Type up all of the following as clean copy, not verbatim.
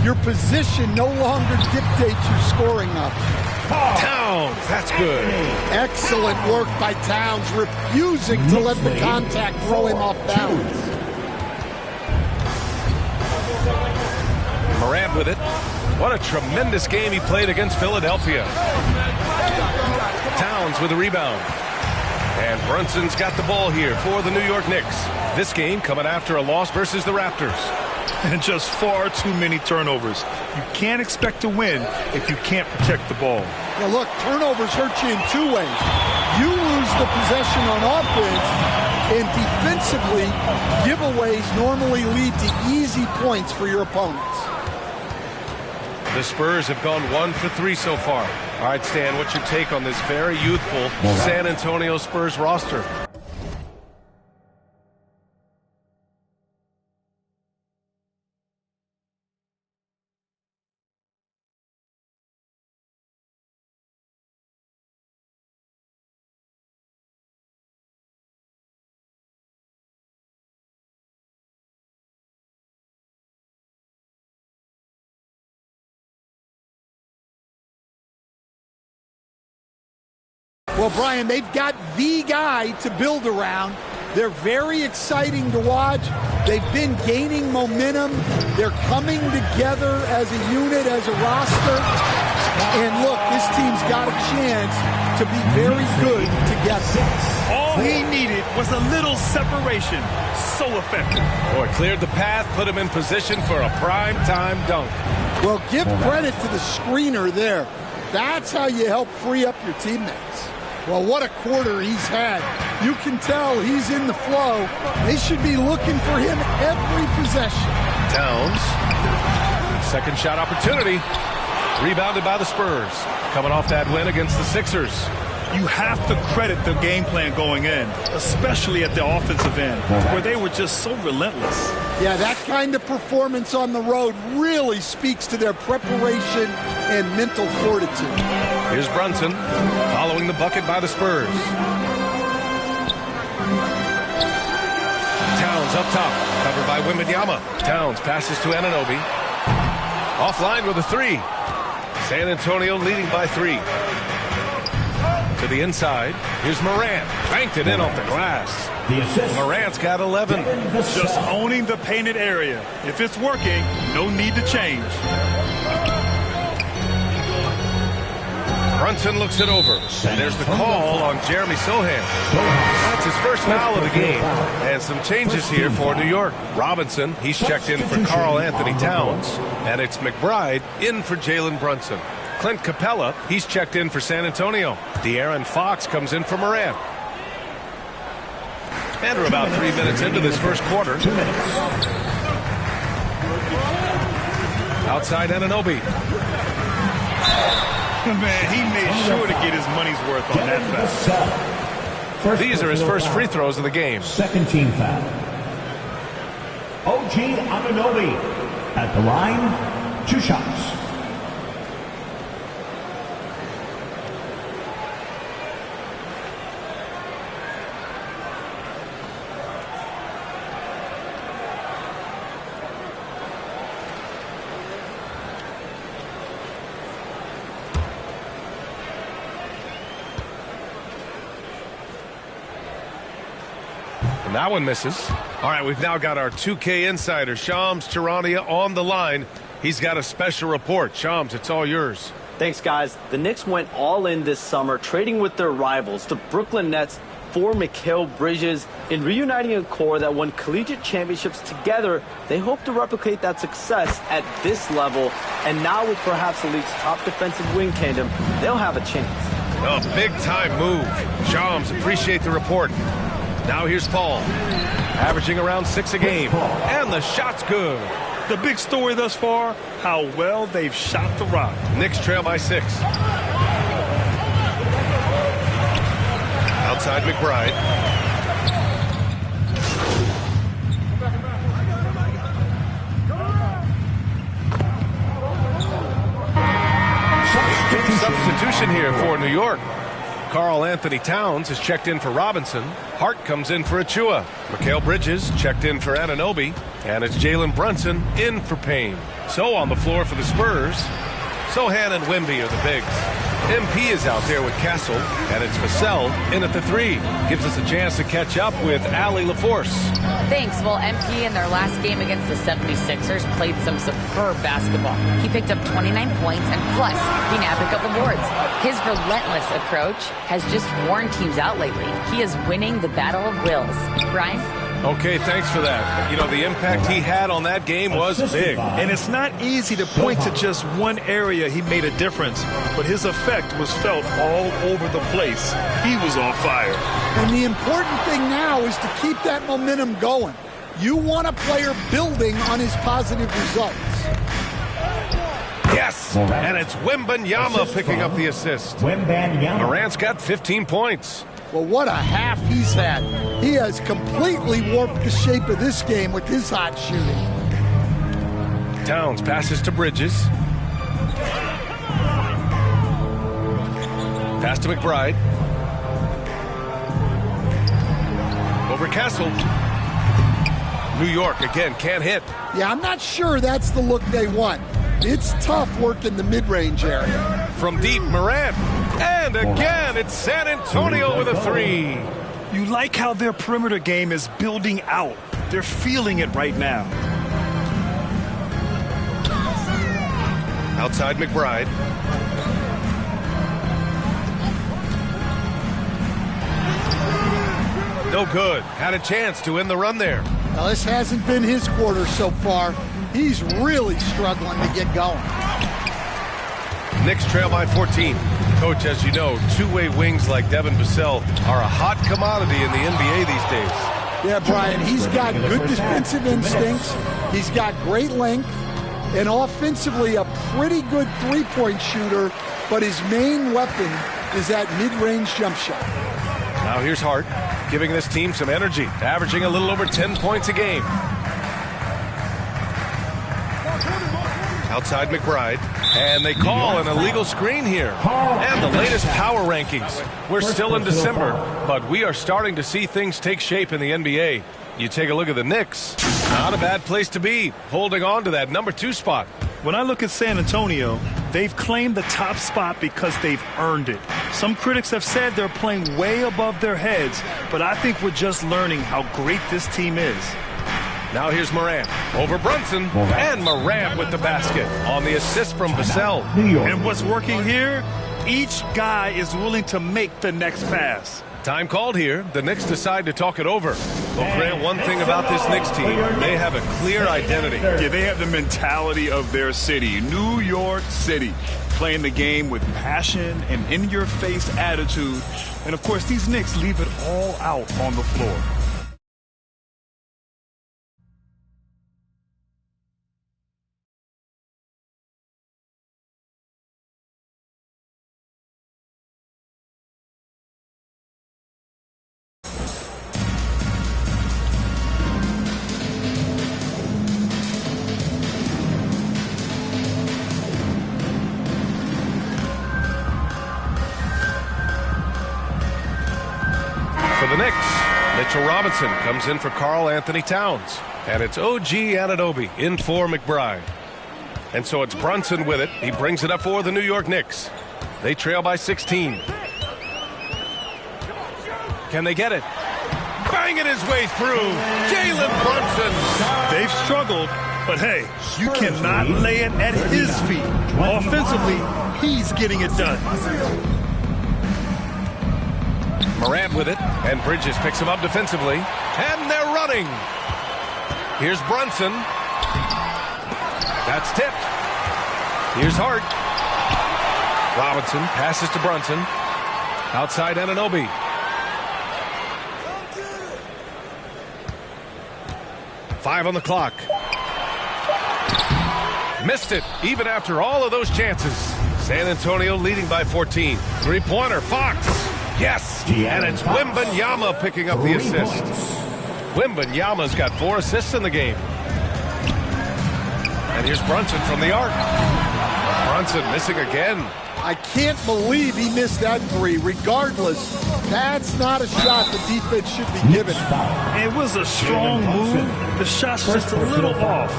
Your position no longer dictates your scoring up. Towns, that's good. Excellent work by Towns, refusing to let the contact throw him off balance. Morant with it. What a tremendous game he played against Philadelphia. Towns with a rebound. And Brunson's got the ball here for the New York Knicks. This game coming after a loss versus the Raptors. And just far too many turnovers. You can't expect to win if you can't protect the ball. Now look, turnovers hurt you in two ways. You lose the possession on offense, and defensively, giveaways normally lead to easy points for your opponents. The Spurs have gone 1 for 3 so far. All right, Stan, what's your take on this very youthful San Antonio Spurs roster? Well, Brian, they've got the guy to build around. They're very exciting to watch. They've been gaining momentum. They're coming together as a unit, as a roster. And look, this team's got a chance to be very good together. All he needed was a little separation. So effective. Boy, cleared the path, put him in position for a prime-time dunk. Well, give credit to the screener there. That's how you help free up your teammates. Well, what a quarter he's had. You can tell he's in the flow. They should be looking for him every possession. Towns. Second shot opportunity. Rebounded by the Spurs. Coming off that win against the Sixers. You have to credit the game plan going in, especially at the offensive end, where they were just so relentless. Yeah, that kind of performance on the road really speaks to their preparation and mental fortitude. Here's Brunson, following the bucket by the Spurs. Towns up top, covered by Wembanyama. Towns passes to Anunoby. Offline with a three. San Antonio leading by 3. To the inside, here's Morant. Banked it in off the glass. Morant's got 11. Just owning the painted area. If it's working, no need to change. Brunson looks it over. And there's the call on Jeremy Sohan. That's his first foul of the game. And some changes here for New York. Robinson, he's checked in for Karl Anthony Towns. And it's McBride in for Jalen Brunson. Clint Capella, he's checked in for San Antonio. De'Aaron Fox comes in for Morant. And we're about 3 minutes into this first quarter. Outside Anunoby. Man, he made sure to get his money's worth on that foul. These are his first free throws of the game. Second team foul. OG Anunoby at the line, 2 shots. And that one misses. All right, we've now got our 2K insider, Shams Charania, on the line. He's got a special report. Shams, it's all yours. Thanks, guys. The Knicks went all in this summer, trading with their rivals, the Brooklyn Nets, for Mikal Bridges. In reuniting a core that won collegiate championships together, they hope to replicate that success at this level. And now with perhaps the league's top defensive wing tandem, they'll have a chance. Oh, big-time move. Shams, appreciate the report. Now here's Paul, averaging around 6 a game, and the shot's good. The big story thus far, how well they've shot the rock. Knicks trail by 6. Outside McBride. Substitution here for New York. Karl Anthony Towns is checked in for Robinson. Hart comes in for Achua. Mikal Bridges checked in for Anunoby. And it's Jalen Brunson in for Payne. So on the floor for the Spurs, Sohan and Wemby are the bigs. MP is out there with Castle, and it's Vassell in at the 3. Gives us a chance to catch up with Allie LaForce. Thanks. Well, MP in their last game against the 76ers played some superb basketball. He picked up 29 points, and plus, he nabbed a couple boards. His relentless approach has just worn teams out lately. He is winning the battle of wills. Brian? Okay, thanks for that. You know, the impact he had on that game was big. And it's not easy to point to just one area he made a difference, but his effect was felt all over the place. He was on fire. And the important thing now is to keep that momentum going. You want a player building on his positive results. Yes, and it's Wembanyama picking up the assist. Morant's got 15 points. Well, what a half he's had. He has completely warped the shape of this game with his hot shooting. Towns passes to Bridges. Pass to McBride. Over Castle. New York again can't hit. Yeah, I'm not sure that's the look they want. It's tough working the mid-range area. From deep, Morant. And again, it's San Antonio with a 3. You like how their perimeter game is building out. They're feeling it right now. Outside McBride. No good. Had a chance to end the run there. Now, this hasn't been his quarter so far. He's really struggling to get going. Knicks trail by 14. Coach, as you know, two-way wings like Devin Vassell are a hot commodity in the NBA these days. Yeah, Brian, he's got good defensive instincts. He's got great length. And offensively, a pretty good three-point shooter. But his main weapon is that mid-range jump shot. Now here's Hart, giving this team some energy, averaging a little over 10 points a game. Outside McBride, and they call an illegal screen here. And the latest power rankings. We're still in December, but we are starting to see things take shape in the NBA. You take a look at the Knicks, not a bad place to be, holding on to that number 2 spot. When I look at San Antonio, they've claimed the top spot because they've earned it. Some critics have said they're playing way above their heads, but I think we're just learning how great this team is. Now here's Morant over Brunson, and Morant with the basket on the assist from Vassell. And what's working here? Each guy is willing to make the next pass. Time called here. The Knicks decide to talk it over. Well, Grant, one thing about this Knicks team, they have a clear identity. Yeah, they have the mentality of their city, New York City, playing the game with passion and in-your-face attitude. And, of course, these Knicks leave it all out on the floor. For the Knicks, Mitchell Robinson comes in for Karl Anthony Towns. And it's OG Anunoby in for McBride. And so it's Brunson with it. He brings it up for the New York Knicks. They trail by 16. Can they get it? Banging his way through. Jalen Brunson. They've struggled, but hey, you cannot lay it at his feet. Offensively, he's getting it done. Morant with it, and Bridges picks him up defensively, and they're running. Here's Brunson. That's tipped. Here's Hart. Robinson passes to Brunson. Outside Anunoby. Five on the clock. Missed it, even after all of those chances. San Antonio leading by 14. Three-pointer, Fox. Yes, and it's Wembanyama picking up the assist. Wembanyama's got 4 assists in the game. And here's Brunson from the arc. Brunson missing again. I can't believe he missed that three. Regardless, that's not a shot the defense should be given. It was a strong move. The shot's just a little off.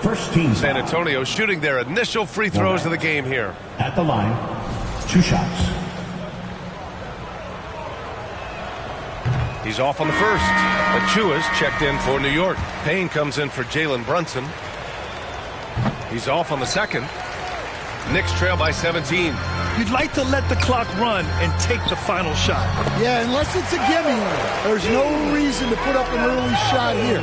First team. San Antonio shooting their initial free throws of the game here. At the line, 2 shots. He's off on the first. Achua's checked in for New York. Payne comes in for Jalen Brunson. He's off on the second. Knicks trail by 17. You'd like to let the clock run and take the final shot. Yeah, unless it's a gimme. There's no reason to put up an early shot here.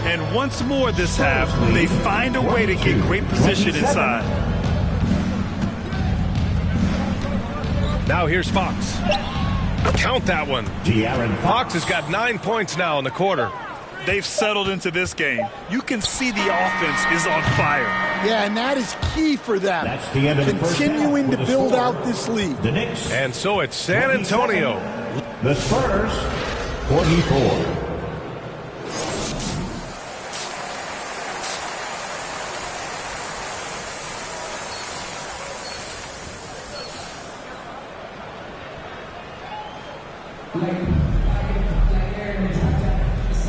And once more this half, they find a way to get great position inside. Now here's Fox. Count that one. Fox has got 9 points now in the quarter. They've settled into this game. You can see the offense is on fire. Yeah, and that is key for them. That's the end of the continuing to build out this lead. The Knicks. And so it's San Antonio. The Spurs, 44.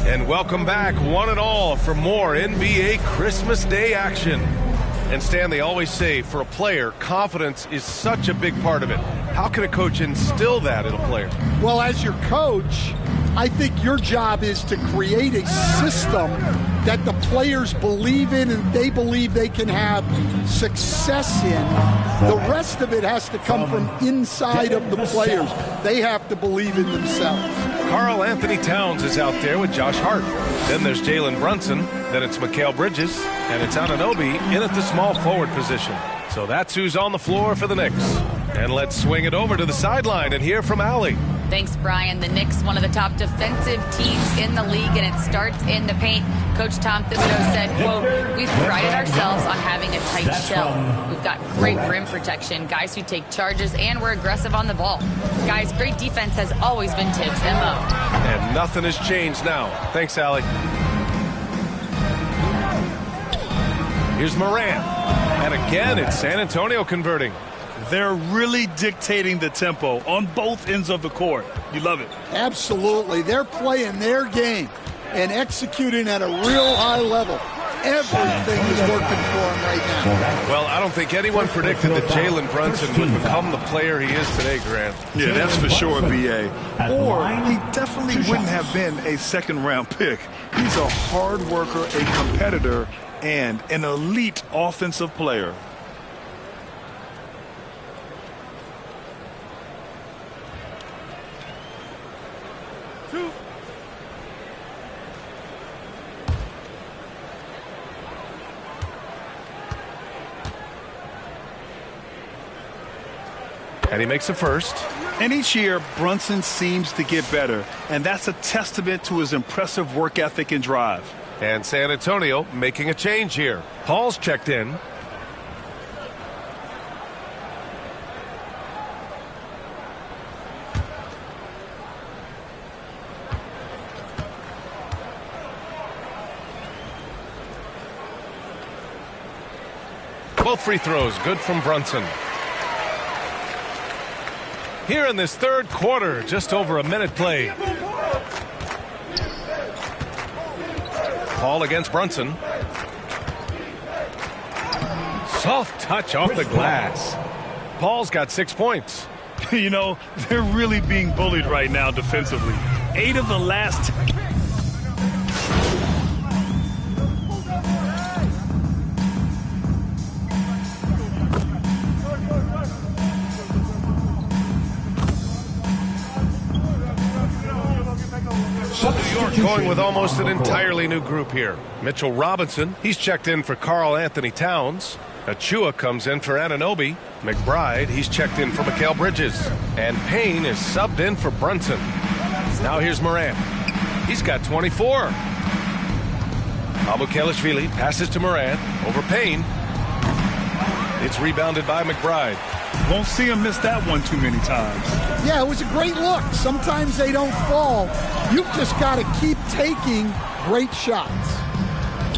And welcome back, one and all, for more NBA Christmas Day action. And Stan, they always say, for a player, confidence is such a big part of it. How can a coach instill that in a player? Well, as your coach, I think your job is to create a system that the players believe in and they believe they can have success in. The rest of it has to come from inside of the players. They have to believe in themselves. Karl Anthony Towns is out there with Josh Hart. Then there's Jalen Brunson. Then it's Mikal Bridges. And it's Anunoby in at the small forward position. So that's who's on the floor for the Knicks. And let's swing it over to the sideline and hear from Allie. Thanks, Brian. The Knicks, one of the top defensive teams in the league, and it starts in the paint. Coach Tom Thibodeau said, quote, "We've prided ourselves on having a tight shell. We've got great rim protection, guys who take charges, and we're aggressive on the ball. Guys, great defense has always been Tibbs' MO." And nothing has changed now. Thanks, Allie. Here's Morant. And again, it's San Antonio converting. They're really dictating the tempo on both ends of the court. You love it. Absolutely. They're playing their game and executing at a real high level. Everything is working for them right now. Well, I don't think anyone predicted that Jalen Brunson would become the player he is today, Grant. Yeah, that's for sure, B.A. Or he definitely wouldn't have been a second-round pick. He's a hard worker, a competitor, and an elite offensive player. And he makes a first. And each year, Brunson seems to get better, and that's a testament to his impressive work ethic and drive. And San Antonio making a change here. Paul's checked in. Both free throws good from Brunson. Here in this third quarter, just over a minute played. Paul against Brunson. Soft touch off the glass. Paul's got 6 points. You know, they're really being bullied right now defensively. 8 of the last... New York going with almost an entirely new group here. Mitchell Robinson, he's checked in for Karl Anthony Towns. Achua comes in for Anunoby. McBride, he's checked in for Mikal Bridges. And Payne is subbed in for Brunson. Now here's Morant. He's got 24. Abukelashvili passes to Morant over Payne. It's rebounded by McBride. Won't see him miss that one too many times. Yeah, it was a great look. Sometimes they don't fall. You've just got to keep taking great shots.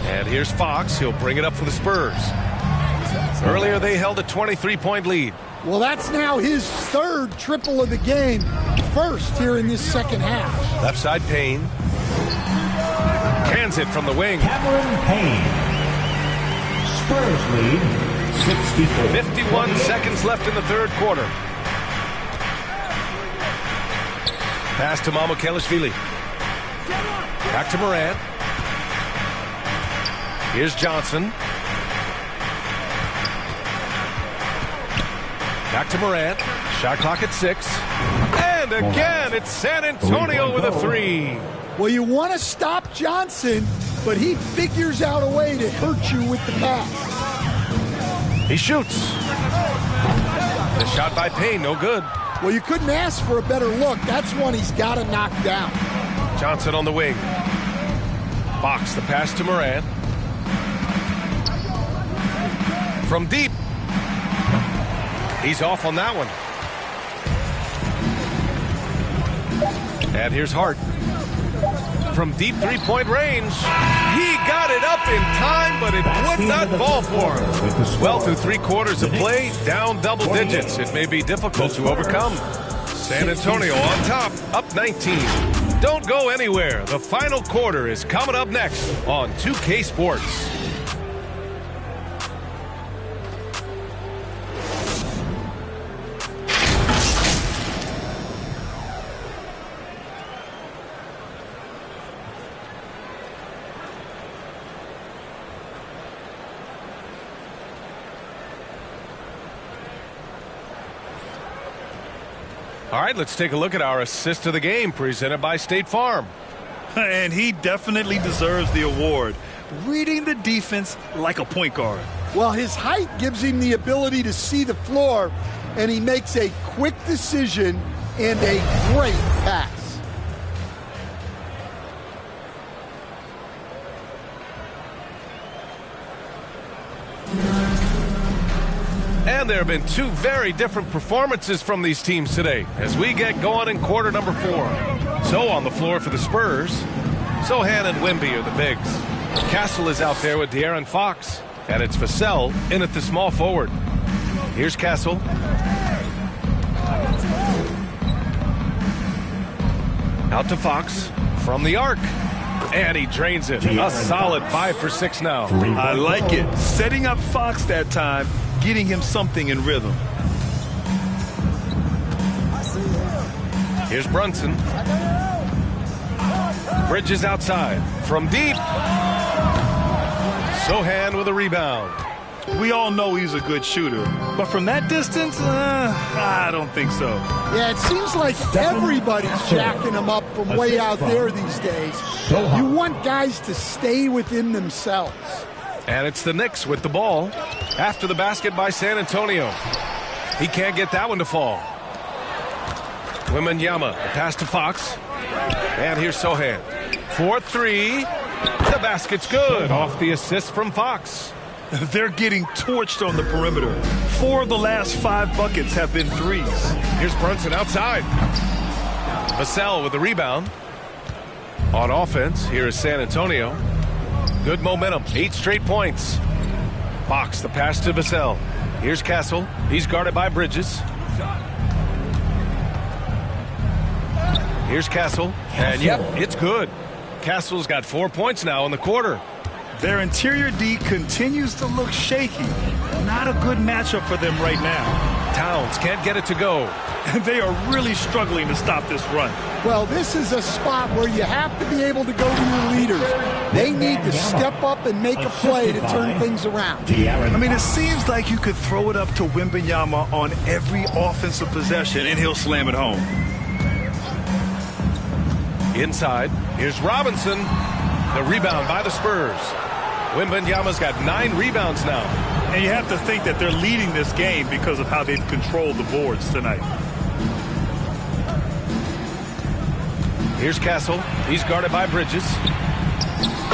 And here's Fox. He'll bring it up for the Spurs. Earlier, they held a 23-point lead. Well, that's now his third triple of the game, first here in this second half. Left side, Payne. Cans it from the wing. Cameron Payne. Spurs lead 64. 51 seconds left in the third quarter. Pass to Mamukelashvili. Back to Morant. Here's Johnson. Back to Morant. Shot clock at 6. And again, it's San Antonio with a 3. Well, you want to stop Johnson, but he figures out a way to hurt you with the pass. He shoots. The shot by Payne, no good. Well, you couldn't ask for a better look. That's one he's got to knock down. Johnson on the wing. Fox, the pass to Morant. From deep. He's off on that one. And here's Hart. From deep three-point range. He got it up in time, but it would not fall for him. Well, through 3 quarters of play, down double digits. It may be difficult to overcome. San Antonio on top, up 19. Don't go anywhere. The final quarter is coming up next on 2K Sports. All right, let's take a look at our assist of the game presented by State Farm. And he definitely deserves the award. Reading the defense like a point guard. Well, his height gives him the ability to see the floor, and he makes a quick decision and a great pass. And there have been 2 very different performances from these teams today as we get going in quarter number 4. So on the floor for the Spurs, Sohan and Wemby are the bigs. Castle is out there with De'Aaron Fox, and it's Vassell in at the small forward. Here's Castle. Out to Fox from the arc. And he drains it. A solid 5 for 6 now. I like it. Setting up Fox that time, getting him something in rhythm. Here's Brunson. Bridges outside. From deep. Sohan with a rebound. We all know he's a good shooter. But from that distance, I don't think so. Yeah, it seems like everybody's jacking him up from way out there these days. You want guys to stay within themselves. And it's the Knicks with the ball after the basket by San Antonio. He can't get that one to fall. Wembanyama, the pass to Fox. And here's Sohan. 4-3. The basket's good. Off the assist from Fox. They're getting torched on the perimeter. 4 of the last 5 buckets have been threes. Here's Brunson outside. Vassell with the rebound. On offense, here is San Antonio. Good momentum, 8 straight points. Fox, the pass to Vassell. Here's Castle. He's guarded by Bridges. Here's Castle. And yep, it's good. Castle's got 4 points now in the quarter. Their interior D continues to look shaky. Not a good matchup for them right now. Towns can't get it to go. They are really struggling to stop this run. Well, this is a spot where you have to be able to go to your leaders. They need to step up and make a play to turn things around. I mean, it seems like you could throw it up to Wembanyama on every offensive possession, and he'll slam it home. Inside, here's Robinson. The rebound by the Spurs. Wembanyama's got 9 rebounds now. And you have to think that they're leading this game because of how they've controlled the boards tonight. Here's Castle. He's guarded by Bridges.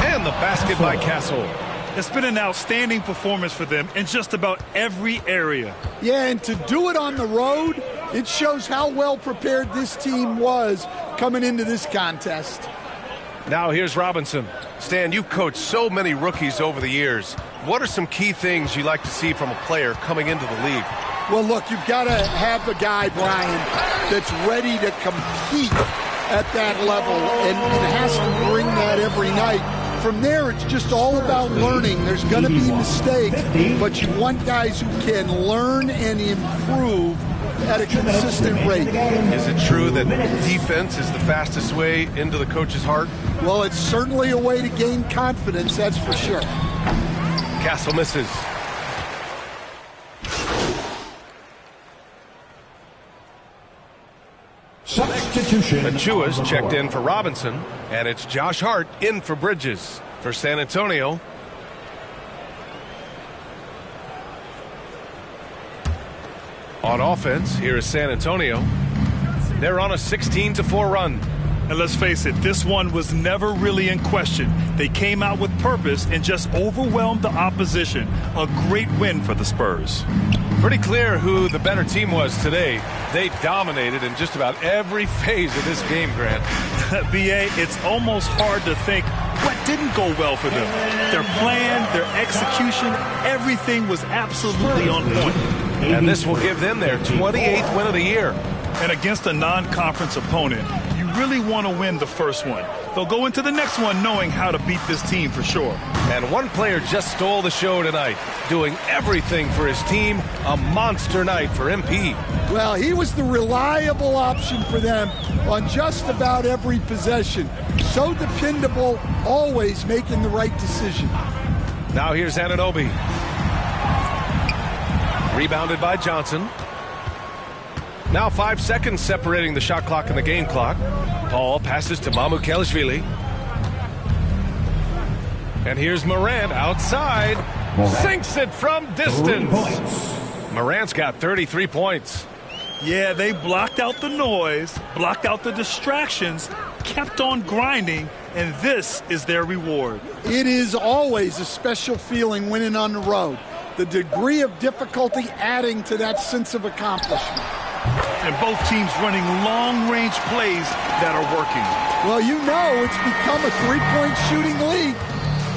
And the basket by Castle. It's been an outstanding performance for them in just about every area. Yeah, and to do it on the road, it shows how well prepared this team was coming into this contest. Now here's Robinson. Stan, you've coached so many rookies over the years. what are some key things you like to see from a player coming into the league? Well, look, you've got to have the guy, Brian, that's ready to compete at that level and has to bring that every night. From there, it's just all about learning. There's going to be mistakes, but you want guys who can learn and improve at a consistent rate. Is it true that defense is the fastest way into the coach's heart? Well, it's certainly a way to gain confidence, that's for sure. Castle misses. Substitution. Achua's checked in for Robinson, and it's Josh Hart in for Bridges for San Antonio. On offense, here is San Antonio. They're on a 16-4 run. And let's face it, this one was never really in question. They came out with purpose and just overwhelmed the opposition. A great win for the Spurs. Pretty clear who the better team was today. They dominated in just about every phase of this game, Grant. B.A., it's almost hard to think what didn't go well for them. Their plan, their execution, everything was absolutely on point. And this will give them their 28th win of the year. And against a non-conference opponent, you really want to win the first one. They'll go into the next one knowing how to beat this team for sure. And one player just stole the show tonight, doing everything for his team. A monster night for MP. Well, he was the reliable option for them on just about every possession. So dependable, always making the right decision. Now here's Anunoby. Rebounded by Johnson. Now 5 seconds separating the shot clock and the game clock. Paul passes to Mamukelashvili. And here's Morant outside. Sinks it from distance. Morant's got 33 points. Yeah, they blocked out the noise, blocked out the distractions, kept on grinding, and this is their reward. It is always a special feeling winning on the road. The degree of difficulty adding to that sense of accomplishment. And both teams running long-range plays that are working. Well, you know it's become a three-point shooting league.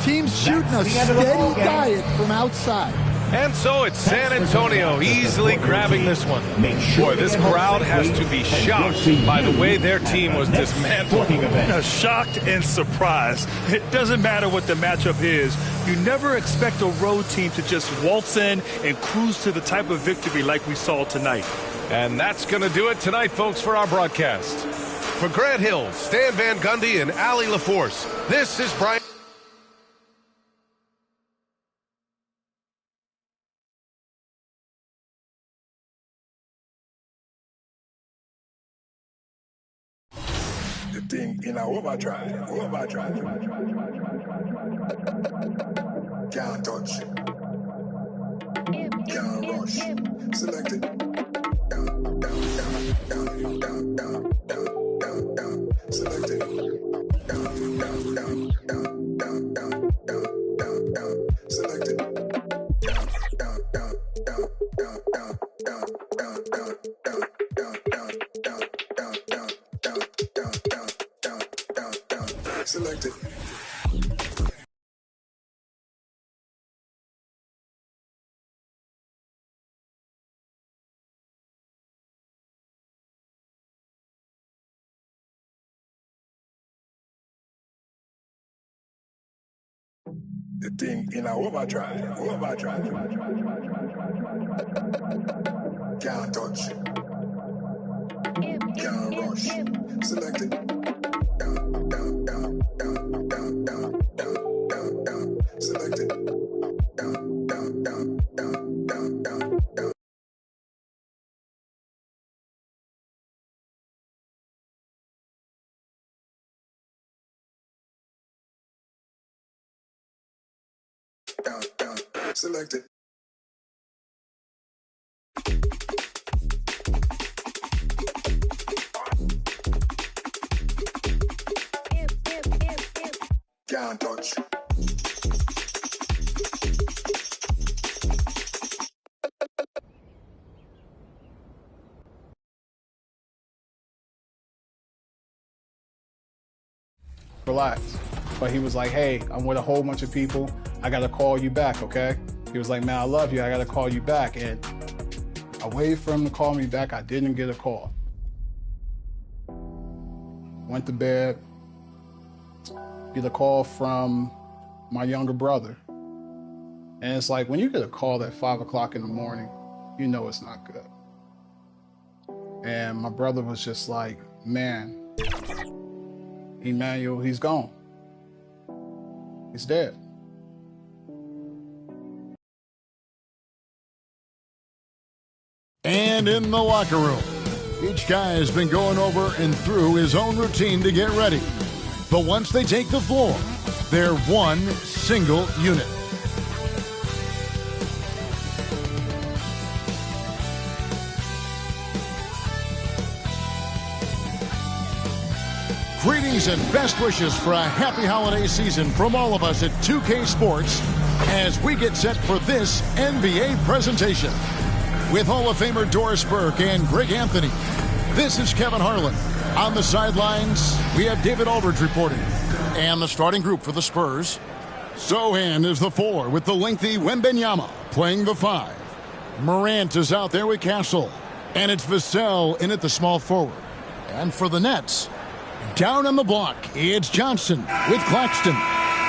Teams shooting a steady diet from outside. And so it's San Antonio easily grabbing this one. Boy, this crowd has to be shocked by the way their team was dismantled. Shocked and surprised. It doesn't matter what the matchup is. You never expect a road team to just waltz in and cruise to the type of victory like we saw tonight. And that's going to do it tonight, folks, for our broadcast. For Grant Hill, Stan Van Gundy, and Allie LaForce, this is Brian. The thing in our overdrive. Can't touch. Can't rush. Select it. Select it. Select it. Select it. The thing in our overdrive. Can't touch. Can't rush. Select it. Select it. Select it. Can't touch. Relax. But he was like, hey, I'm with a whole bunch of people. I got to call you back, okay? He was like, man, I love you. I got to call you back. And I waited for him to call me back. I didn't get a call. Went to bed. Get a call from my younger brother. And it's like, when you get a call at 5 o'clock in the morning, you know it's not good. And my brother was just like, man, Emmanuel, he's gone. He's dead. And in the locker room, each guy has been going over and through his own routine to get ready. But once they take the floor, they're one single unit. Greetings and best wishes for a happy holiday season from all of us at 2K Sports as we get set for this NBA presentation. With Hall of Famer Doris Burke and Greg Anthony, this is Kevin Harlan. On the sidelines, we have David Aldridge reporting. And the starting group for the Spurs. Sohan is the 4 with the lengthy Wembanyama playing the 5. Morant is out there with Castle. And it's Vassell in at the small forward. And for the Nets, down on the block, it's Johnson with Claxton.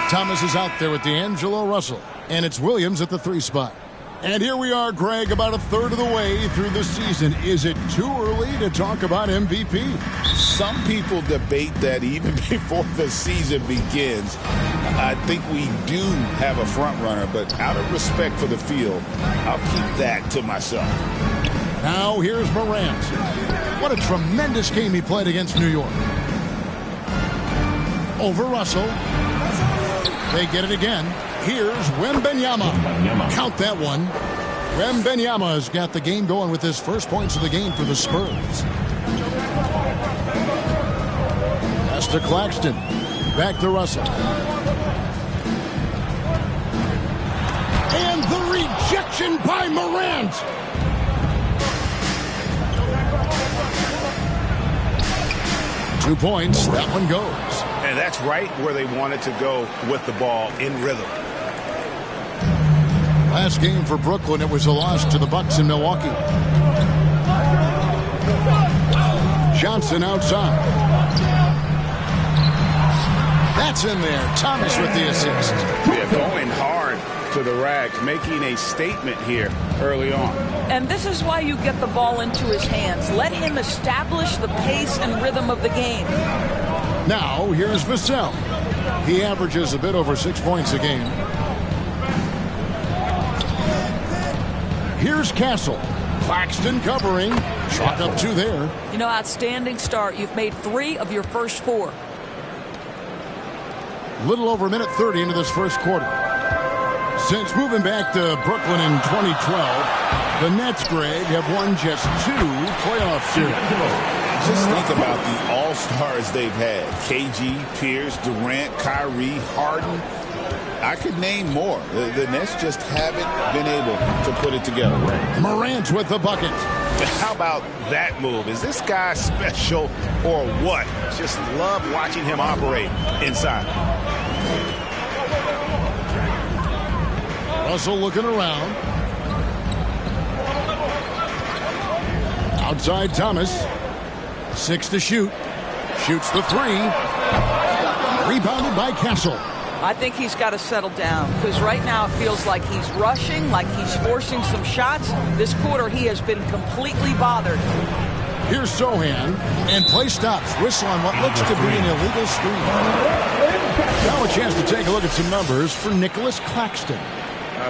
Thomas is out there with D'Angelo Russell. And it's Williams at the 3 spot. And here we are, Greg, about a third of the way through the season. Is it too early to talk about MVP? Some people debate that even before the season begins. I think we do have a front runner, but out of respect for the field, I'll keep that to myself. Now here's Morant. What a tremendous game he played against New York. Over Russell. They get it again. Here's Wembanyama. Count that one. Wembanyama has got the game going with his first points of the game for the Spurs. Pass to Claxton. Back to Russell. And the rejection by Morant. Two points. That one goes. And that's right where they wanted to go with the ball in rhythm. Last game for Brooklyn, it was a loss to the Bucks in Milwaukee. Johnson outside. That's in there. Thomas with the assist. Yeah, going hard to the rack, making a statement here early on. And this is why you get the ball into his hands. Let him establish the pace and rhythm of the game. Now, here's Vassell. He averages a bit over 6 points a game. Here's Castle. Claxton covering. Chalk up 2 there. You know, outstanding start. You've made 3 of your first 4. Little over a minute 30 into this first quarter. Since moving back to Brooklyn in 2012, the Nets, Greg, have won just 2 playoff series. Just think about the all-stars they've had. KG, Pierce, Durant, Kyrie, Harden. I could name more. The Nets just haven't been able to put it together. Morant with the bucket. How about that move? Is this guy special or what? Just love watching him operate inside. Russell looking around. Outside Thomas. 6 to shoot. Shoots the 3. Rebounded by Castle. I think he's got to settle down because right now it feels like he's rushing, like he's forcing some shots. This quarter he has been completely bothered. Here's Sohan, and play stops. Whistle on what looks to be an illegal screen. Now a chance to take a look at some numbers for Nicholas Claxton.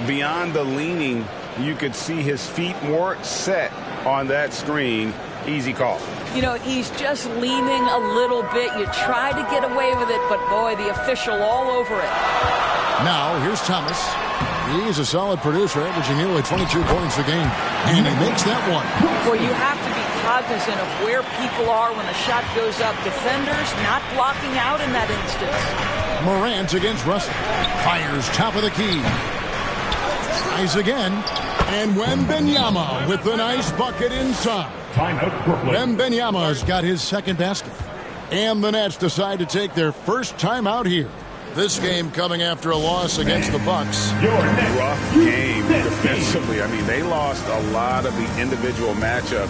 Beyond the leaning, you could see his feet more set on that screen. Easy call. You know, he's just leaning a little bit. You try to get away with it, but boy, the official all over it. Now, here's Thomas. He's a solid producer, averaging nearly 22 points a game. And he makes that one. Well, you have to be cognizant of where people are when the shot goes up. Defenders not blocking out in that instance. Morant against Russell. Fires top of the key. Tries again. And Wembanyama with the nice bucket inside. Timeout, Brooklyn. Wembanyama's got his second basket. And the Nets decide to take their first timeout here. This game coming after a loss against the Bucks. Rough game defensively. I mean, they lost a lot of the individual matchups,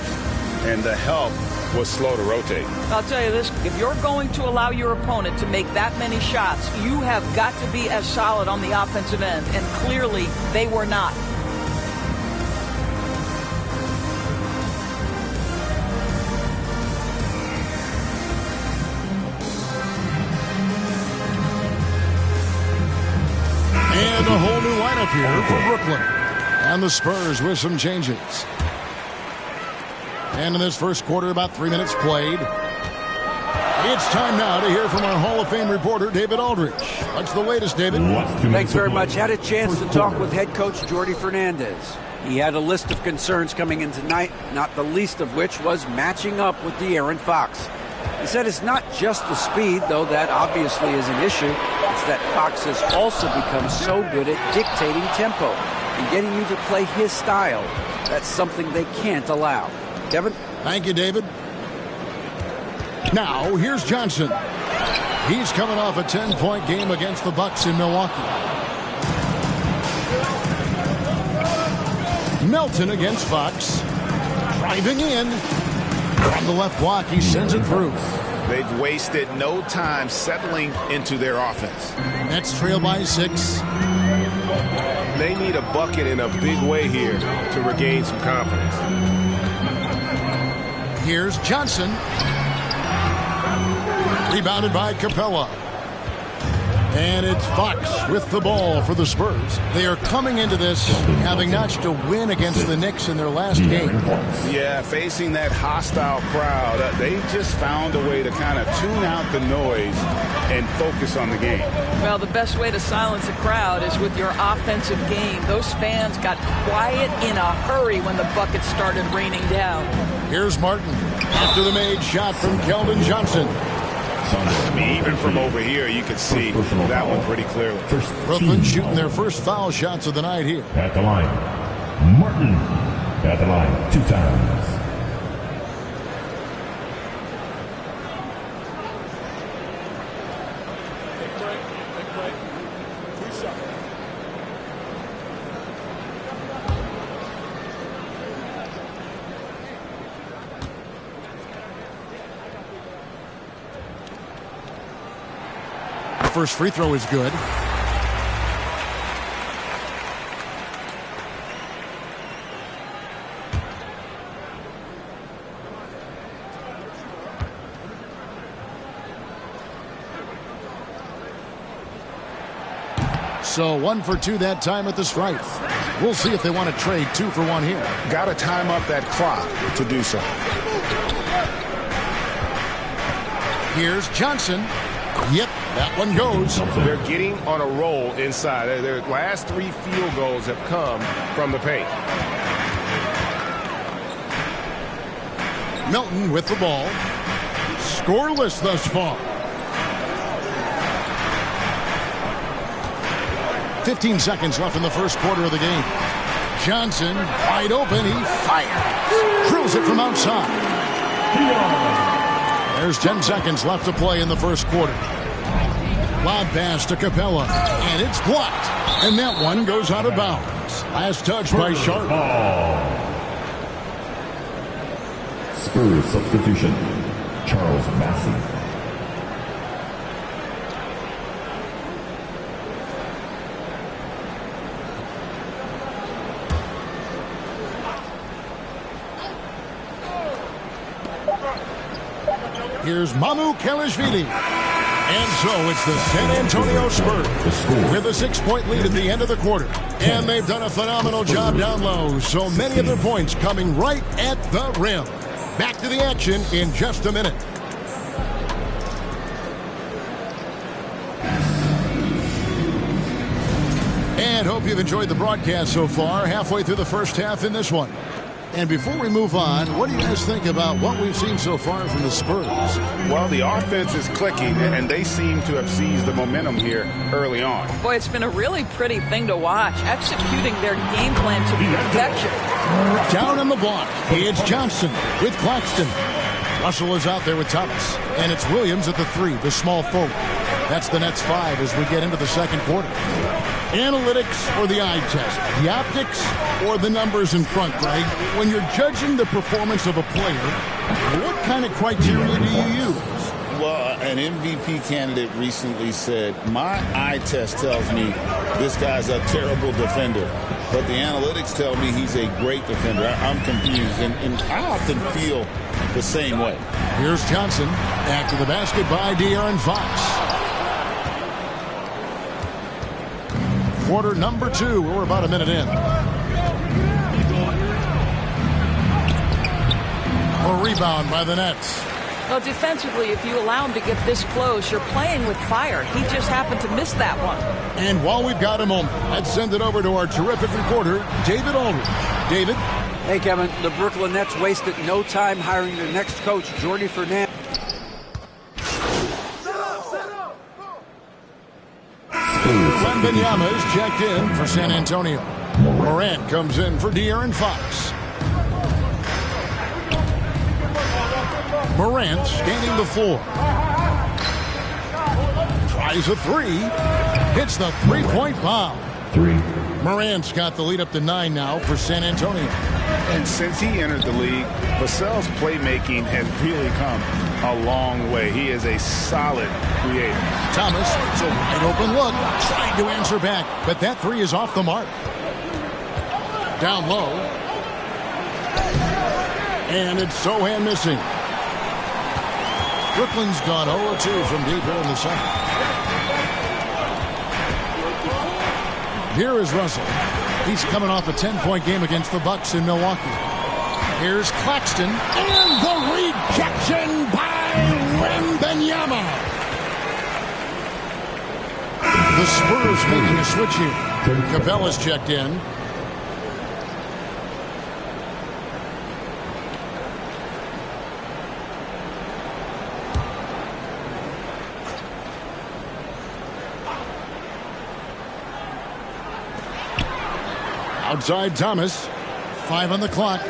and the help was slow to rotate. I'll tell you this, if you're going to allow your opponent to make that many shots, you have got to be as solid on the offensive end, and clearly they were not. And a whole new lineup here for Brooklyn. And the Spurs with some changes. And in this first quarter, about 3 minutes played. It's time now to hear from our Hall of Fame reporter, David Aldridge. What's the latest, David? Thanks very much. Had a chance to talk with head coach Jordy Fernandez. He had a list of concerns coming in tonight, not the least of which was matching up with De'Aaron Fox. He said it's not just the speed, though that obviously is an issue. It's that Fox has also become so good at dictating tempo and getting you to play his style. That's something they can't allow. Kevin? Thank you, David. Now, here's Johnson. He's coming off a 10-point game against the Bucks in Milwaukee. Melton against Fox. Driving in. From the left block, he sends it through. They've wasted no time settling into their offense. Nets trail by 6. They need a bucket in a big way here to regain some confidence. Here's Johnson. Rebounded by Capella. And it's Fox with the ball for the Spurs. They are coming into this having notched a win against the Knicks in their last game. Yeah, facing that hostile crowd, they just found a way to kind of tune out the noise and focus on the game. Well, the best way to silence a crowd is with your offensive game. Those fans got quiet in a hurry when the buckets started raining down. Here's Martin after the made shot from Keldon Johnson. I mean, even from over here, you can see that one pretty clearly. Brooklyn shooting their first foul shots of the night here. At the line, Martin. At the line, 2 times. First free throw is good. So 1 for 2 that time at the stripe. We'll see if they want to trade 2 for 1 here. Got to time up that clock to do so. Here's Johnson. Yep, that one goes. They're getting on a roll inside. Their last 3 field goals have come from the paint. Melton with the ball. Scoreless thus far. 15 seconds left in the first quarter of the game. Johnson, wide open, he fires. Drills it from outside. There's 10 seconds left to play in the first quarter. Lob pass to Capella, and it's blocked. And that one goes out of bounds. Last touch by Sharp. Spurs substitution, Charles Massey. Here's Mamu Kelishvili. And so it's the San Antonio Spurs with a 6-point lead at the end of the quarter. And they've done a phenomenal job down low. So many of their points coming right at the rim. Back to the action in just a minute. And hope you've enjoyed the broadcast so far. Halfway through the first half in this one. And before we move on, what do you guys think about what we've seen so far from the Spurs? Well, the offense is clicking, and they seem to have seized the momentum here early on. Boy, it's been a really pretty thing to watch, executing their game plan to perfection. Down on the block, it's Johnson with Claxton. Russell is out there with Thomas, and it's Williams at the 3, the small forward. That's the Nets 5 as we get into the second quarter. Analytics or the eye test? The optics or the numbers in front, Greg? When you're judging the performance of a player, what kind of criteria do you use? Well, an MVP candidate recently said, my eye test tells me this guy's a terrible defender, but the analytics tell me he's a great defender. I'm confused, and I often feel the same way. Here's Johnson after the basket by De'Aaron Fox. Quarter number 2. We're about a minute in. A rebound by the Nets. Well, defensively, if you allow him to get this close, you're playing with fire. He just happened to miss that one. And while we've got a moment, let's send it over to our terrific reporter, David Aldridge. David? Hey, Kevin, the Brooklyn Nets wasted no time hiring their next coach, Jordy Fernandez. Wembanyama is checked in for San Antonio. Morant comes in for De'Aaron Fox. Morant scanning the floor. Tries a 3. Hits the three-point bomb. 3. Morant's got the lead up to 9 now for San Antonio. And since he entered the league, Vassell's playmaking has really come a long way. He is a solid creator. Thomas, it's a wide open look, trying to answer back, but that 3 is off the mark. Down low. And it's Sohan missing. Brooklyn's gone 0-2 from deep here in the second. Here is Russell. He's coming off a 10-point game against the Bucks in Milwaukee. Here's Claxton. And the rejection by Wembanyama. The Spurs making a switch here. Capella's checked in. Outside Thomas. 5 on the clock.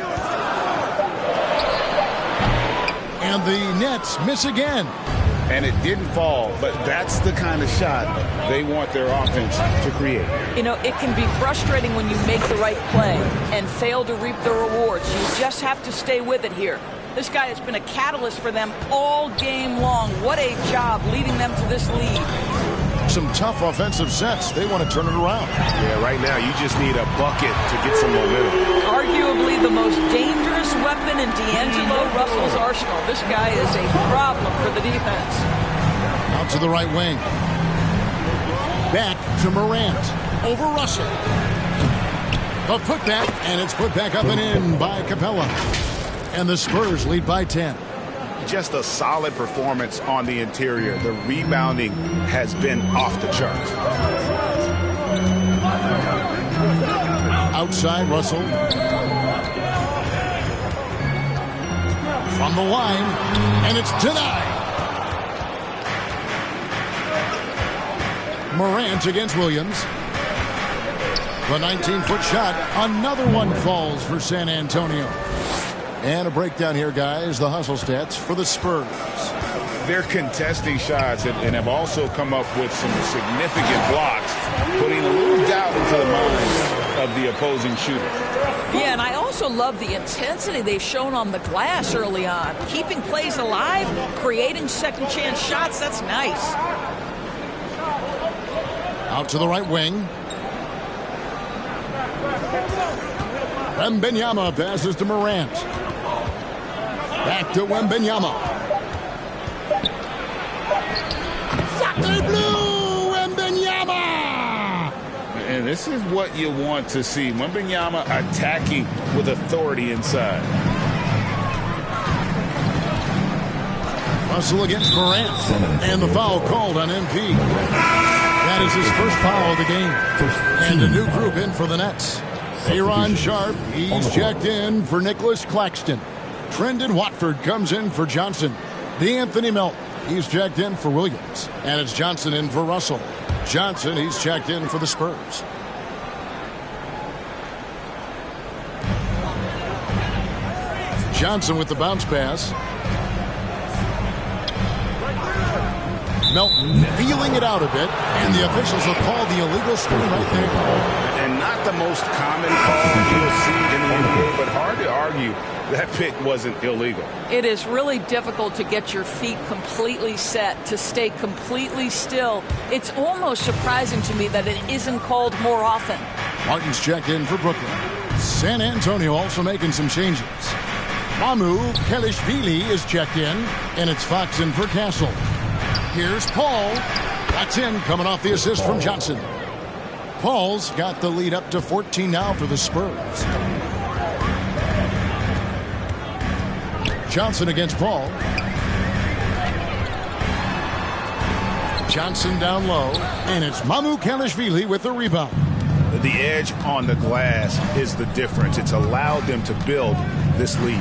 And the Nets miss again. And it didn't fall, but that's the kind of shot they want their offense to create. You know, it can be frustrating when you make the right play and fail to reap the rewards. You just have to stay with it here. This guy has been a catalyst for them all game long. What a job leading them to this lead. Some tough offensive sets. They want to turn it around. Yeah, right now you just need a bucket to get some momentum. Arguably the most dangerous weapon in D'Angelo Russell's arsenal. This guy is a problem for the defense. Out to the right wing. Back to Morant. Over Russell. A putback, and it's put back up and in by Capella. And the Spurs lead by 10. Just a solid performance on the interior. The rebounding has been off the charts. Outside Russell. From the line, and it's denied. Morant against Williams. The 19-foot shot. Another one falls for San Antonio. And a breakdown here, guys. The hustle stats for the Spurs. They're contesting shots and have also come up with some significant blocks, putting a little doubt into the minds of the opposing shooter. Yeah, and I also love the intensity they've shown on the glass early on. Keeping plays alive, creating second chance shots, that's nice. Out to the right wing. Wembanyama passes to Morant. Back to Wembanyama. Sacre bleu, Wembanyama! And this is what you want to see. Wembanyama attacking with authority inside. Russell against Morant. And the foul called on MP. That is his first foul of the game. And a new group in for the Nets. Aaron Sharp, he's checked in for Nicholas Claxton. Trendon Watford comes in for Johnson. D'Anthony Melton, he's checked in for Williams. And it's Johnson in for Russell. Johnson, he's checked in for the Spurs. Johnson with the bounce pass. Melton feeling it out a bit, and the officials will call the illegal screen right there. And not the most common call you'll see in the NBA, but hard to argue that pick wasn't illegal. It is really difficult to get your feet completely set, to stay completely still. It's almost surprising to me that it isn't called more often. Martin's checked in for Brooklyn. San Antonio also making some changes. Mamu Kelishvili is checked in, and it's Fox in for Castle. Here's Paul. That's in, coming off the assist from Johnson. Paul's got the lead up to 14 now for the Spurs. Johnson against Paul. Johnson down low, and it's Mamu Kelishvili with the rebound. The edge on the glass is the difference. It's allowed them to build this lead.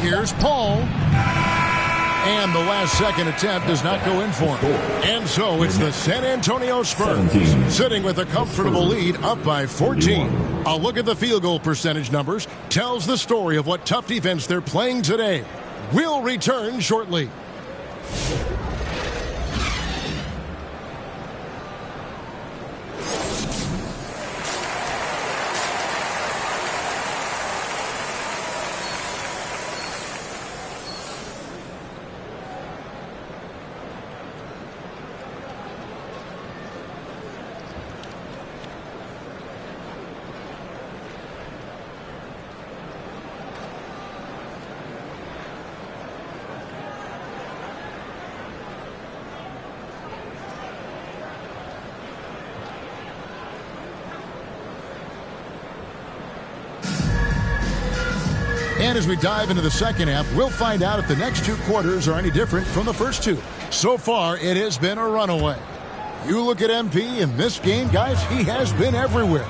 Here's Paul. And the last second attempt does not go in for him. And so it's the San Antonio Spurs sitting with a comfortable lead up by 14. A look at the field goal percentage numbers tells the story of what tough defense they're playing today. We'll return shortly. And as we dive into the second half, we'll find out if the next two quarters are any different from the first two. So far, it has been a runaway. You look at MP in this game, guys, he has been everywhere.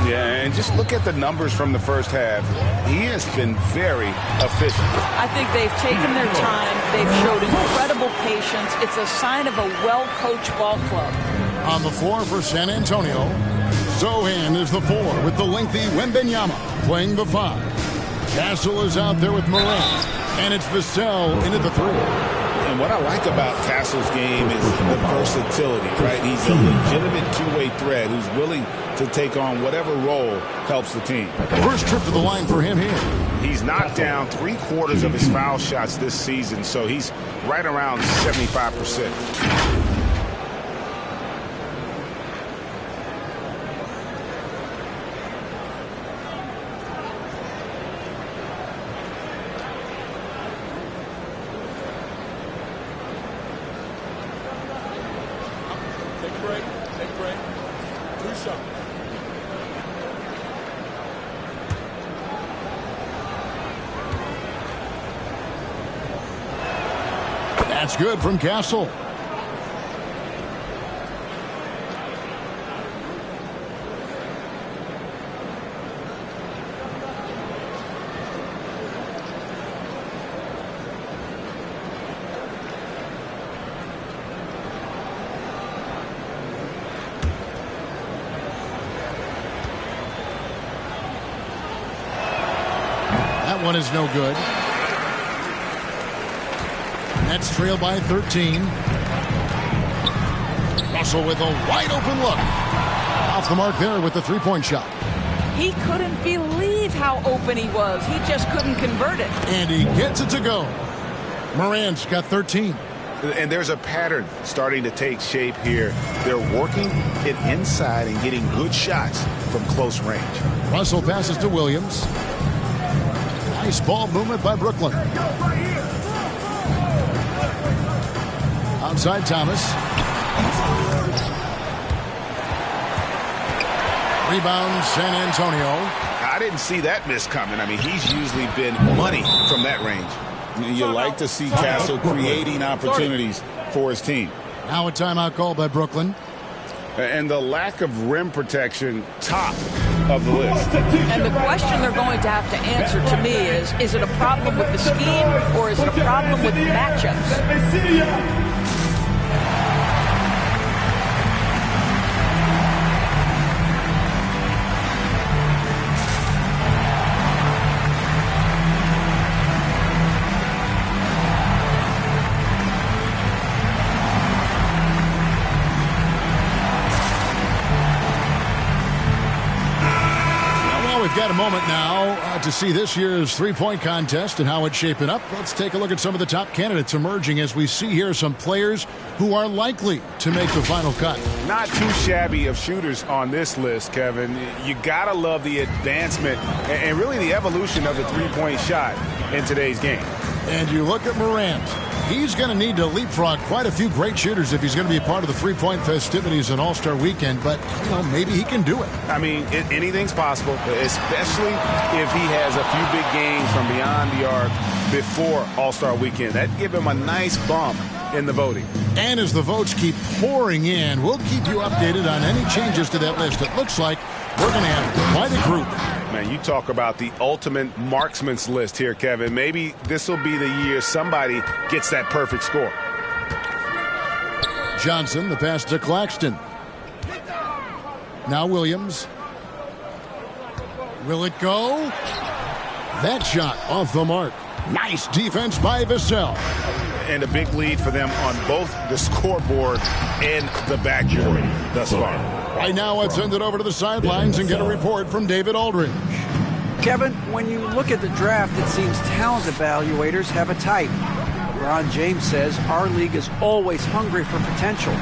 Yeah, and just look at the numbers from the first half. He has been very efficient. I think they've taken their time. They've showed incredible patience. It's a sign of a well-coached ball club. On the floor for San Antonio, Zohan is the 4 with the lengthy Wembenyama playing the 5. Castle is out there with Morant, and it's Vassell into the 3. And what I like about Castle's game is the versatility, right? He's a legitimate two-way threat who's willing to take on whatever role helps the team. First trip to the line for him here. He's knocked down 3/4 of his foul shots this season, so he's right around 75%. That's good from Castle. That one is no good. Nets trail by 13. Russell with a wide open look. Off the mark there with the three-point shot. He couldn't believe how open he was. He just couldn't convert it. And he gets it to go. Morant's got 13. And there's a pattern starting to take shape here. They're working it inside and getting good shots from close range. Russell passes to Williams. Nice ball movement by Brooklyn. Outside Thomas. Rebound San Antonio. I didn't see that miss coming. I mean, he's usually been money from that range. You like to see Castle creating opportunities for his team. Now a timeout called by Brooklyn. And the lack of rim protection, top of the list. And the question they're going to have to answer to me is it a problem with the scheme or is it a problem with matchups? we've got a moment now to see this year's three-point contest and how it's shaping up. Let's take a look at some of the top candidates emerging as we see here some players who are likely to make the final cut. Not too shabby of shooters on this list, Kevin. You gotta love the advancement and really the evolution of the three-point shot in today's game. And you look at Morant. He's going to need to leapfrog quite a few great shooters if he's going to be a part of the three-point festivities in All-Star Weekend. But, you know, maybe he can do it. I mean, anything's possible, especially if he has a few big games from beyond the arc before All-Star Weekend. That'd give him a nice bump in the voting. And as the votes keep pouring in, we'll keep you updated on any changes to that list. It looks like we're going to have quite a group. Man, you talk about the ultimate marksman's list here, Kevin. Maybe this will be the year somebody gets that perfect score. Johnson, the pass to Claxton. Now Williams. Will it go? That shot off the mark. Nice defense by Vassell. And a big lead for them on both the scoreboard and the backboard thus far. Right now, let's send it over to the sidelines and get a report from David Aldridge. Kevin, when you look at the draft, it seems talent evaluators have a type. Ron James says our league is always hungry for potential.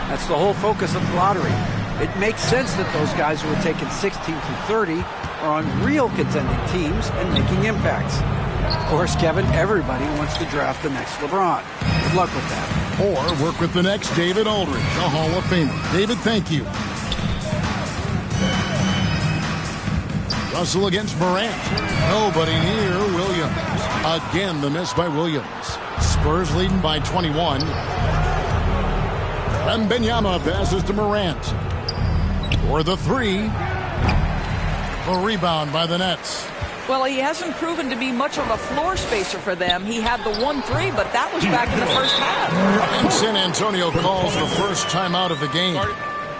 That's the whole focus of the lottery. It makes sense that those guys who are taken 16 through 30 are on real contending teams and making impacts. Of course, Kevin, everybody wants to draft the next LeBron. Good luck with that. Or work with the next David Aldridge, a Hall of Famer. David, thank you. Russell against Morant. Nobody near Williams. Again, the miss by Williams. Spurs leading by 21. Wembanyama passes to Morant. For the three. A rebound by the Nets. Well, he hasn't proven to be much of a floor spacer for them. He had the 1-3, but that was back in the first half. And San Antonio calls the first timeout of the game.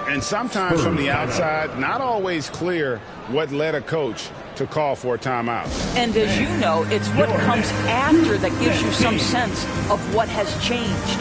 And sometimes from the outside, not always clear what led a coach to call for a timeout. And as you know, it's what comes after that gives you some sense of what has changed.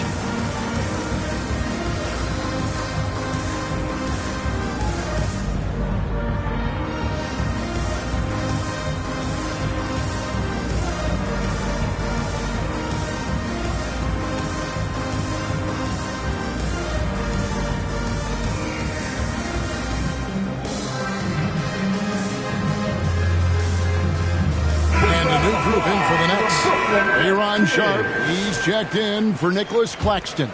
Sharp, he's checked in for Nicholas Claxton.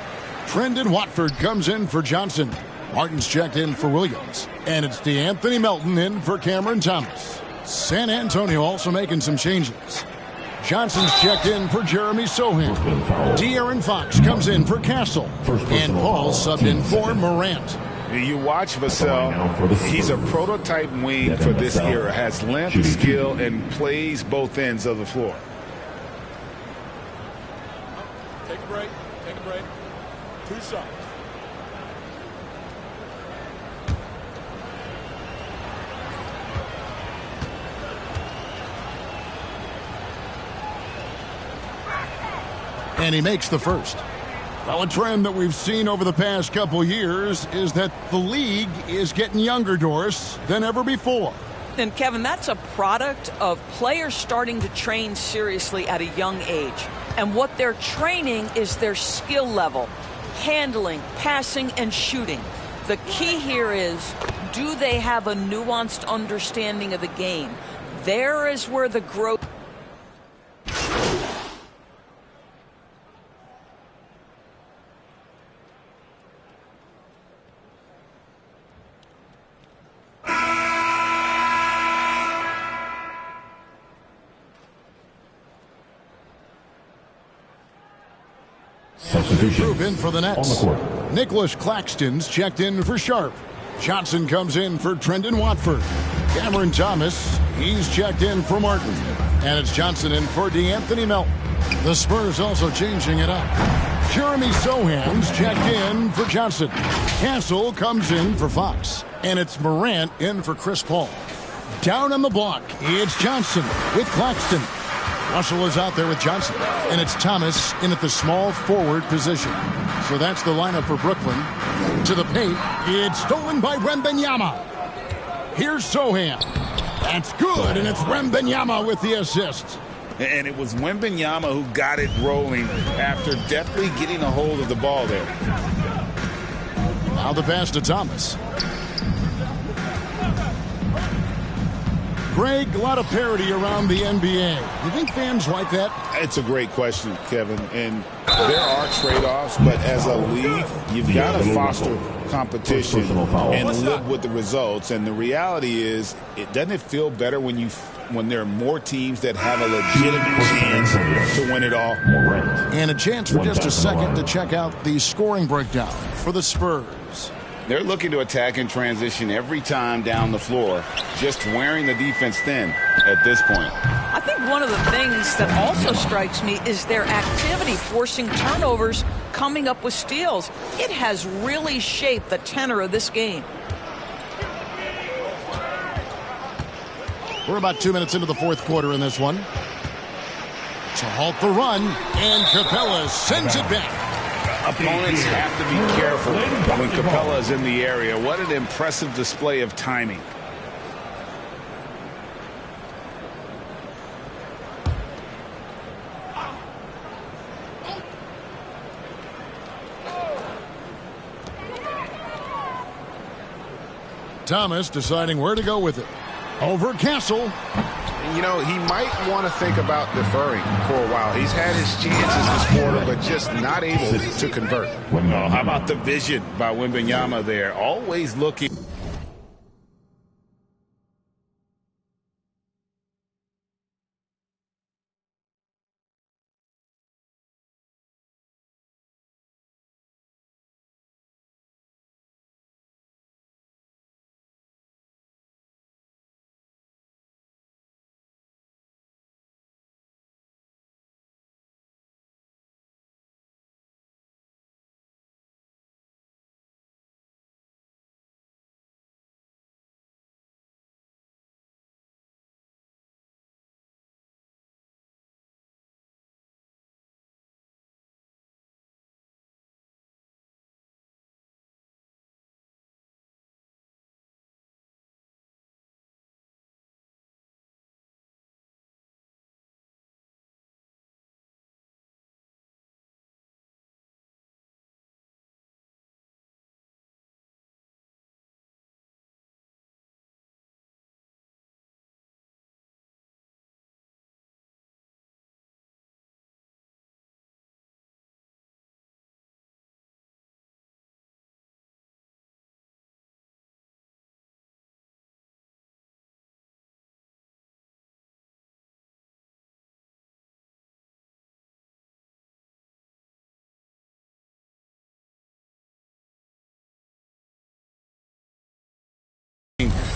Trendon Watford comes in for Johnson. Martin's checked in for Williams. And it's DeAnthony Melton in for Cameron Thomas. San Antonio also making some changes. Johnson's checked in for Jeremy Sohan. De'Aaron Fox comes in for Castle. And Paul subbed in for Morant. You watch Vassell. He's a prototype wing for this era. Has length, skill, and plays both ends of the floor. Take a break. 2 shots. And he makes the first. Well, a trend that we've seen over the past couple years is that the league is getting younger, Doris, than ever before. And Kevin, that's a product of players starting to train seriously at a young age. And what they're training is their skill level, handling, passing, and shooting. The key here is, do they have a nuanced understanding of the game? There is where the growth... Move in for the Nets. Nicholas Claxton's checked in for Sharp. Johnson comes in for Trendon Watford. Cameron Thomas, he's checked in for Martin. And it's Johnson in for DeAnthony Melton. The Spurs also changing it up. Jeremy Sohan's checked in for Johnson. Castle comes in for Fox. And it's Morant in for Chris Paul. Down on the block, it's Johnson with Claxton. Russell is out there with Johnson. And it's Thomas in at the small forward position. So that's the lineup for Brooklyn. To the paint, it's stolen by Wembanyama. Here's Sohan. That's good, and it's Wembanyama with the assist. And it was Wembanyama who got it rolling after deftly getting a hold of the ball there. Now the pass to Thomas. Greg, a lot of parity around the NBA. You think fans like that? It's a great question, Kevin. And there are trade-offs, but as a league, you've got to foster competition and live with the results. And the reality is, doesn't it feel better when there are more teams that have a legitimate chance to win it all? And a chance for just a second to check out the scoring breakdown for the Spurs. They're looking to attack in transition every time down the floor, just wearing the defense thin at this point. I think one of the things that also strikes me is their activity, forcing turnovers, coming up with steals. It has really shaped the tenor of this game. We're about 2 minutes into the fourth quarter in this one. To halt the run, and Capella sends it back. Opponents have to be careful when Capella is in the area. What an impressive display of timing. Thomas deciding where to go with it. Over Castle. You know, he might want to think about deferring for a while. He's had his chances this quarter, but just not able to convert. Oh, how about the vision by Wembanyama there? Always looking.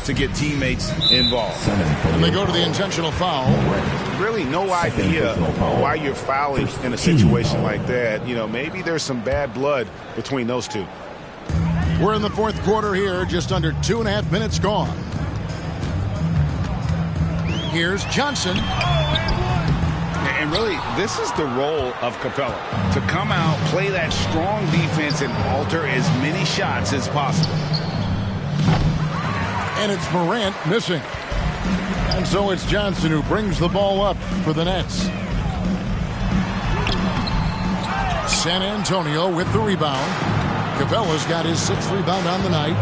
To get teammates involved. And they go to the intentional foul. Really no idea why you're fouling in a situation like that. You know, maybe there's some bad blood between those two. We're in the fourth quarter here, just under 2.5 minutes gone. Here's Johnson. And really, this is the role of Capella, to come out, play that strong defense, and alter as many shots as possible. And it's Morant missing. And so it's Johnson who brings the ball up for the Nets. San Antonio with the rebound. Capella's got his 6th rebound on the night.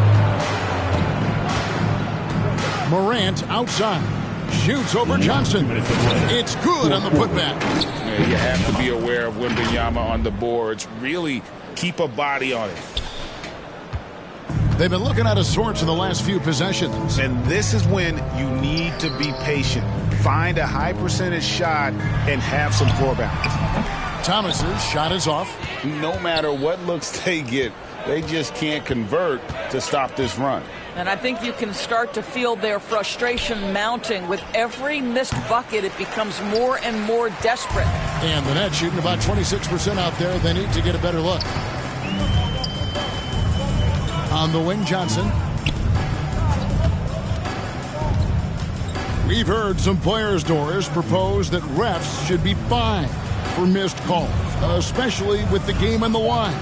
Morant outside. Shoots over Johnson. It's good on the putback. Yeah, you have to be aware of Wembanyama on the boards. Really keep a body on it. They've been looking out of sorts in the last few possessions. And this is when you need to be patient. Find a high percentage shot and have some floor balance. Thomas's shot is off. No matter what looks they get, they just can't convert to stop this run. And I think you can start to feel their frustration mounting. With every missed bucket, it becomes more and more desperate. And the Nets shooting about 26% out there. They need to get a better look. On the wing, Johnson. We've heard some players, Doris, propose that refs should be fined for missed calls, especially with the game on the line.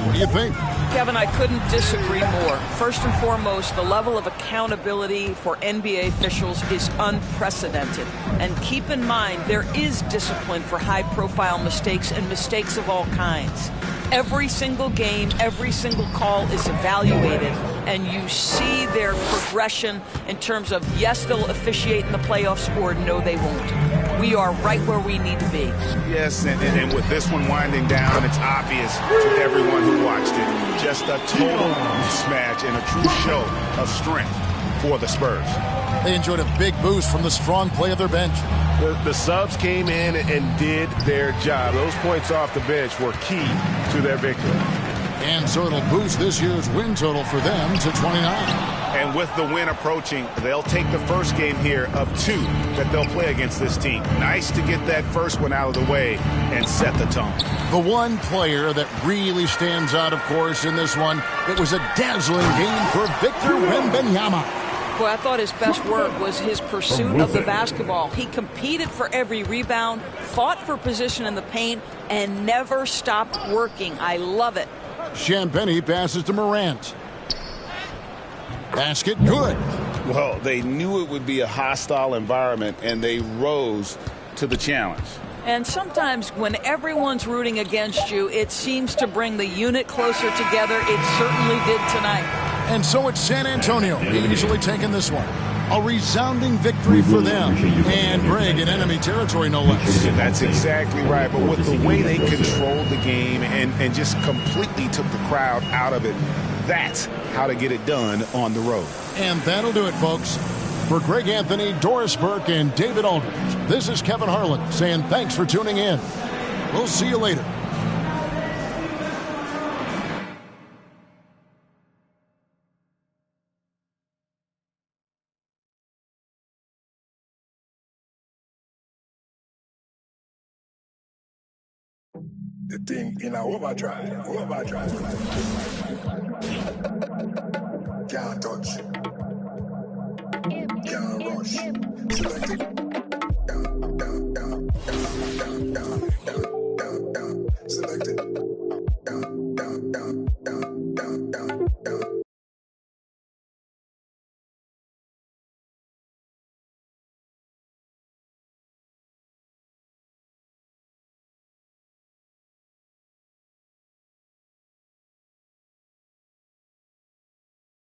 What do you think? Kevin, I couldn't disagree more. First and foremost, the level of accountability for NBA officials is unprecedented. And keep in mind, there is discipline for high-profile mistakes and mistakes of all kinds. Every single game, every single call is evaluated, and you see their progression in terms of, yes, they'll officiate in the playoffs, or no, they won't. We are right where we need to be. Yes, and with this one winding down, it's obvious to everyone who watched it. Just a total mismatch and a true show of strength for the Spurs. They enjoyed a big boost from the strong play of their bench. The subs came in and did their job. Those points off the bench were key to their victory. And so it'll boost this year's win total for them to 29. And with the win approaching, they'll take the first game here of 2 that they'll play against this team. Nice to get that first one out of the way and set the tone. The one player that really stands out, of course, in this one, it was a dazzling game for Victor Wembanyama. Boy, I thought his best work was his pursuit of the basketball. He competed for every rebound, fought for position in the paint, and never stopped working. I love it. Champagny passes to Morant. Basket good. Well, they knew it would be a hostile environment, and they rose to the challenge. And sometimes when everyone's rooting against you, it seems to bring the unit closer together. It certainly did tonight. And so it's San Antonio easily taking this one. A resounding victory for them. And Greg in enemy territory, no less. That's exactly right. But with the way they controlled the game and just completely took the crowd out of it, that's how to get it done on the road. And that'll do it, folks. For Greg Anthony, Doris Burke, and David Aldridge, this is Kevin Harlan saying thanks for tuning in. We'll see you later. The thing in our overdrive. Can't touch. Can't rush. Selected. Down. Selected.